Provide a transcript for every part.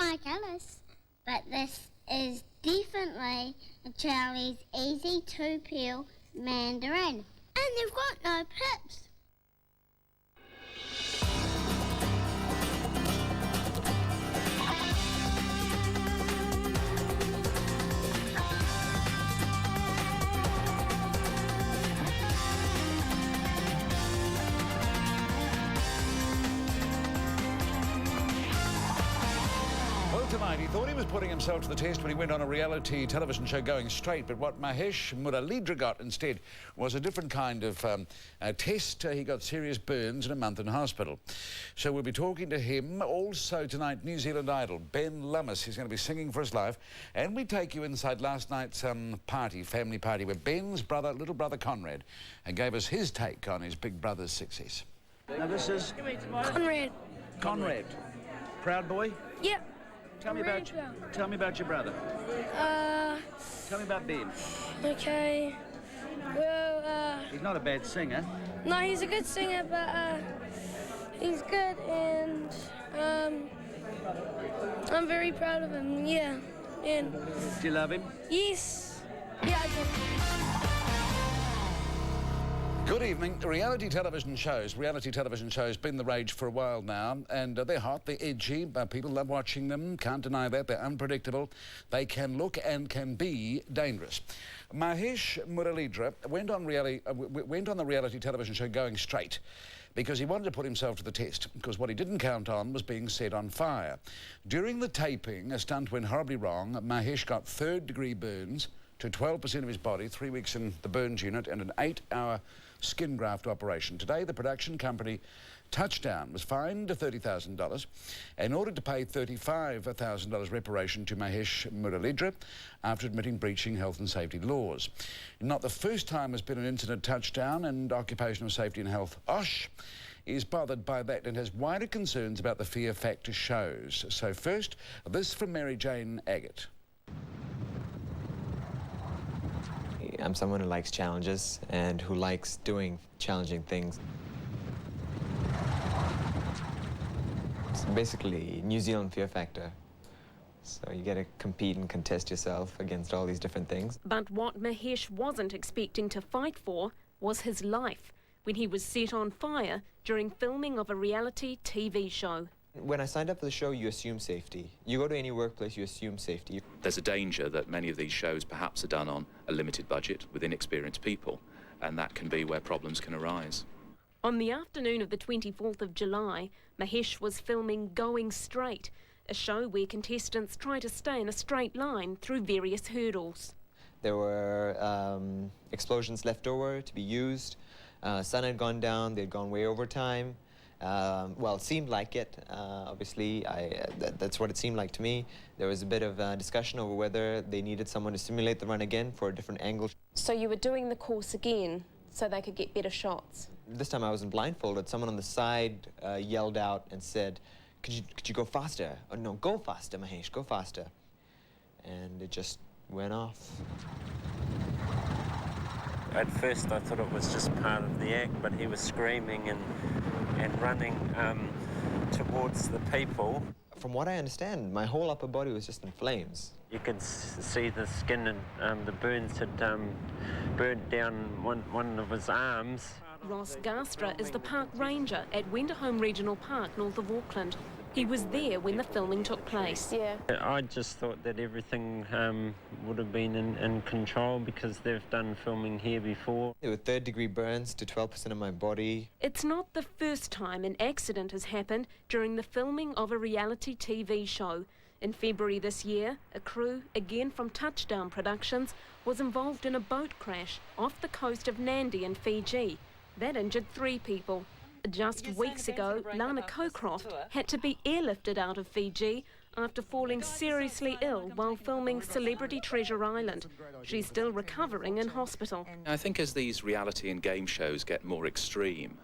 like Alice, but this is definitely a Charlie's Easy to Peel mandarin. And they've got no pips. Tonight, he thought he was putting himself to the test when he went on a reality television show Going Straight, but what Mahesh Muralidra got instead was a different kind of test. He got serious burns and a month in hospital. So we'll be talking to him. Also tonight, New Zealand Idol, Ben Lummis. He's going to be singing for us live. And we take you inside last night's family party, where Ben's little brother Conrad, gave us his take on his big brother's success. Now this is Conrad. Conrad. Proud boy? Yep. Tell me about your brother. Tell me about Ben. Okay. Well, He's not a bad singer. no, he's a good singer, but he's good, and I'm very proud of him. Yeah. And Do you love him? yes. Yeah, I do. Good evening. Reality television shows been the rage for a while now, and they're hot, they're edgy, people love watching them, can't deny that, they're unpredictable, they can look and can be dangerous. Mahesh Muralidra went on the reality television show Going Straight because he wanted to put himself to the test, because what he didn't count on was being set on fire. During the taping, a stunt went horribly wrong. Mahesh got third-degree burns to 12% of his body, 3 weeks in the burns unit, and an 8-hour skin graft operation. Today, the production company Touchdown was fined $30,000 and ordered to pay $35,000 reparation to Mahesh Muralidra after admitting breaching health and safety laws. Not the first time there's been an incident. Touchdown and Occupational Safety and Health, OSH, is bothered by that and has wider concerns about the fear factor shows. So first, this from Mary Jane Agate. I'm someone who likes challenges and who likes doing challenging things. It's basically New Zealand fear factor. So you get to compete and contest yourself against all these different things. But what Mahesh wasn't expecting to fight for was his life, when he was set on fire during filming of a reality TV show. When I signed up for the show, you assume safety. You go to any workplace, you assume safety. There's a danger that many of these shows perhaps are done on a limited budget with inexperienced people, and that can be where problems can arise. On the afternoon of the 24th of July, Mahesh was filming Going Straight, a show where contestants try to stay in a straight line through various hurdles. There were explosions left over to be used. Sun had gone down, they'd gone way over time. Well, it seemed like it. Obviously, that's what it seemed like to me. There was a bit of discussion over whether they needed someone to simulate the run again for a different angle. So you were doing the course again so they could get better shots? This time I wasn't blindfolded. Someone on the side yelled out and said, could you go faster? Oh, no, go faster, Mahesh, go faster. And it just went off. At first I thought it was just part of the act, but he was screaming and running towards the people. From what I understand, my whole upper body was just in flames. You could see the skin and the burns had burned down one of his arms. Ross Garstra is the park ranger at Wenderholm Regional Park north of Auckland. He was there when the filming took place. Yeah. I just thought that everything would have been in control because they've done filming here before. There were third-degree burns to 12% of my body. It's not the first time an accident has happened during the filming of a reality TV show. In February this year, a crew, again from Touchdown Productions, was involved in a boat crash off the coast of Nandi in Fiji. That injured 3 people. Just weeks ago, Lana Cocroft had to be airlifted out of Fiji after falling seriously ill while filming Celebrity Treasure Island. She's still recovering in hospital. I think as these reality and game shows get more extreme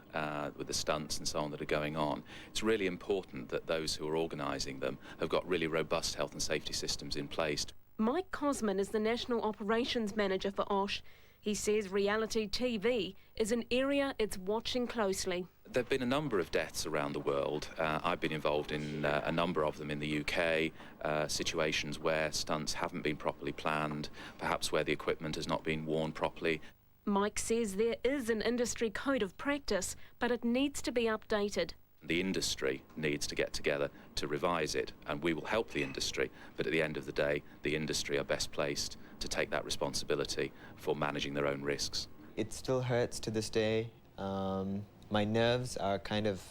with the stunts and so on that are going on, it's really important that those who are organising them have got really robust health and safety systems in place. Mike Cosman is the National Operations Manager for OSH. He says reality TV is an area it's watching closely. There have been a number of deaths around the world. I've been involved in a number of them in the UK, situations where stunts haven't been properly planned, perhaps where the equipment has not been worn properly. Mike says there is an industry code of practice, but it needs to be updated. The industry needs to get together to revise it, and we will help the industry, but at the end of the day, the industry are best placed to take that responsibility for managing their own risks. It still hurts to this day. My nerves are kind of,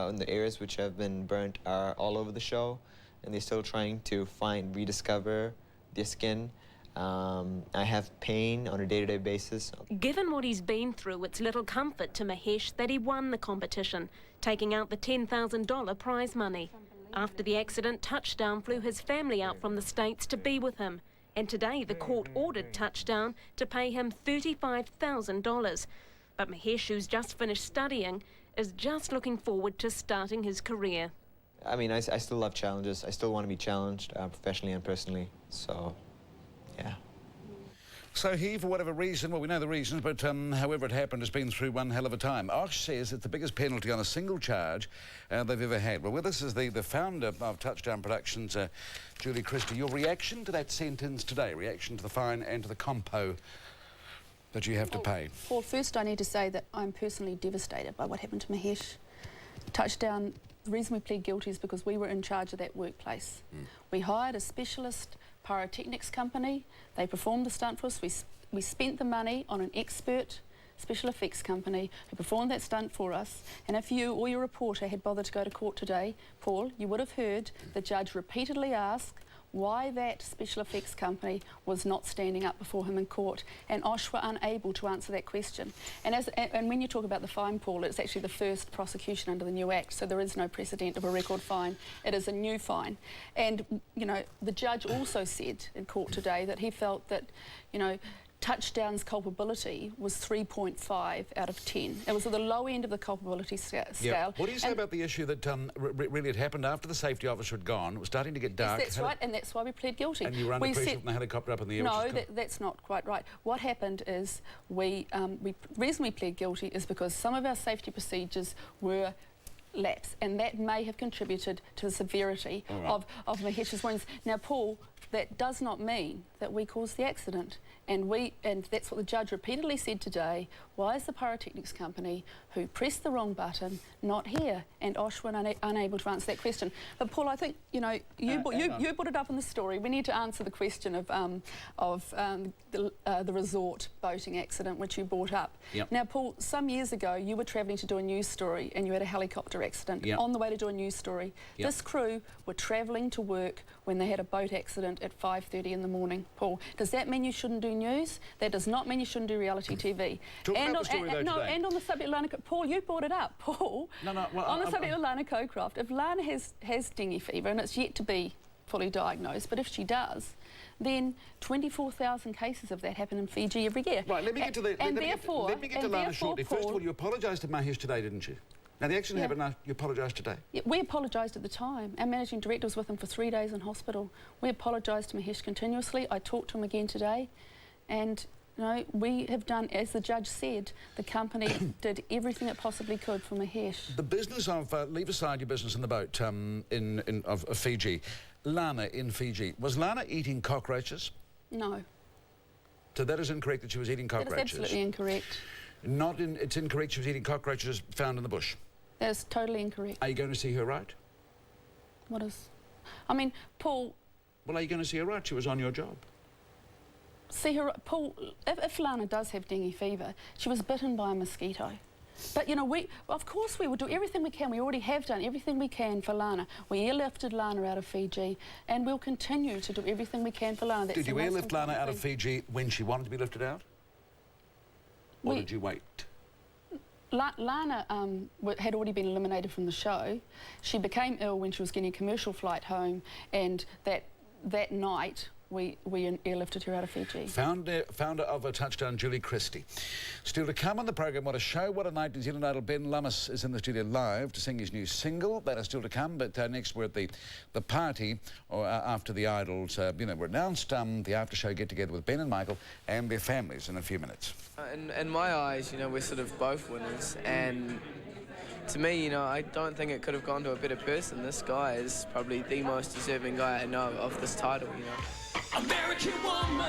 in the areas which have been burnt are all over the show, and they're still trying to rediscover their skin. I have pain on a day-to-day basis. Given what he's been through, it's little comfort to Mahesh that he won the competition, taking out the $10,000 prize money. After the accident, Touchdown flew his family out from the States to be with him, and today the court ordered Touchdown to pay him $35,000. But Mahesh, who's just finished studying, is just looking forward to starting his career. I mean, I still love challenges. I still want to be challenged professionally and personally, so yeah. So he, for whatever reason, well, we know the reasons, but however it happened, has been through one hell of a time. Osh says it's the biggest penalty on a single charge they've ever had. Well, with us is the founder of Touchdown Productions, Julie Christie. Your reaction to that sentence today, reaction to the fine and to the compo that you have to pay? Well, first I need to say that I'm personally devastated by what happened to Mahesh. Touchdown, the reason we pled guilty is because we were in charge of that workplace. We hired a specialist pyrotechnics company. They performed the stunt for us. We spent the money on an expert special effects company who performed that stunt for us. And if you or your reporter had bothered to go to court today, Paul, you would have heard the judge repeatedly ask why that special effects company was not standing up before him in court, and Osh were unable to answer that question. And when you talk about the fine, Paul, it's actually the first prosecution under the new Act, so there is no precedent of a record fine. It is a new fine. And, you know, the judge also said in court today that he felt that, you know, Touchdown's culpability was 3.5 out of 10. It was at the low end of the culpability scale. Yep. What do you say about the issue that really had happened after the safety officer had gone? It was starting to get dark. Yes, that's right, and that's why we pled guilty. And you were under pressure from the helicopter up in the air? No, that's not quite right. What happened is the reason we pled guilty is because some of our safety procedures were lapse, and that may have contributed to the severity of Mahesh's wounds. Now, Paul, that does not mean that we caused the accident, and that's what the judge repeatedly said today. Why is the pyrotechnics company who pressed the wrong button not here? And Osh were unable to answer that question. But Paul, I think you know you brought it up in the story. We need to answer the question of the resort boating accident, which you brought up. Yep. Now, Paul, some years ago you were travelling to do a news story and you had a helicopter accident. Yep. On the way to do a news story. Yep. This crew were travelling to work when they had a boat accident at 5:30 in the morning. Paul, does that mean you shouldn't do news? That does not mean you shouldn't do reality TV. And on the subject of Lana, Paul, you brought it up, Paul. Well, on the subject of Lana Cocroft, if Lana has dengue fever, and it's yet to be fully diagnosed, but if she does, then 24,000 cases of that happen in Fiji every year. Right, let me get to the... Let me get to Lana shortly. First of all, you apologised to Mahesh today, didn't you? Now, the accident happened now, you apologised today? Yeah, we apologised at the time. Our managing director was with him for 3 days in hospital. We apologised to Mahesh continuously. I talked to him again today, and you know, we have done, as the judge said, the company did everything it possibly could for Mahesh. The business of, leave aside your business in the boat of Fiji, Lana in Fiji, was Lana eating cockroaches? No. So that is incorrect that she was eating cockroaches? That is absolutely incorrect. It's incorrect she was eating cockroaches found in the bush? That is totally incorrect. Are you going to see her right? What is... I mean, Paul... Well, are you going to see her right? She was on your job. See her... Paul, if Lana does have dengue fever, she was bitten by a mosquito. But, you know, of course we will do everything we can. We already have done everything we can for Lana. We airlifted Lana out of Fiji, and we'll continue to do everything we can for Lana. That's did you airlift Lana out of Fiji when she wanted to be lifted out? Or did you wait? Lana had already been eliminated from the show. She became ill when she was getting a commercial flight home, and that night we airlifted her out of Fiji. Founder of a Touchdown, Julie Christie. Still to come on the programme, what a show, what a night. New Zealand idol Ben Lummis is in the studio live to sing his new single. That is still to come, but next we're at the party, or after the idols, were announced, the after-show get-together with Ben and Michael and their families in a few minutes. In my eyes, you know, we're sort of both winners, and to me, you know, I don't think it could have gone to a better person. This guy is probably the most deserving guy I know of this title, you know. American woman.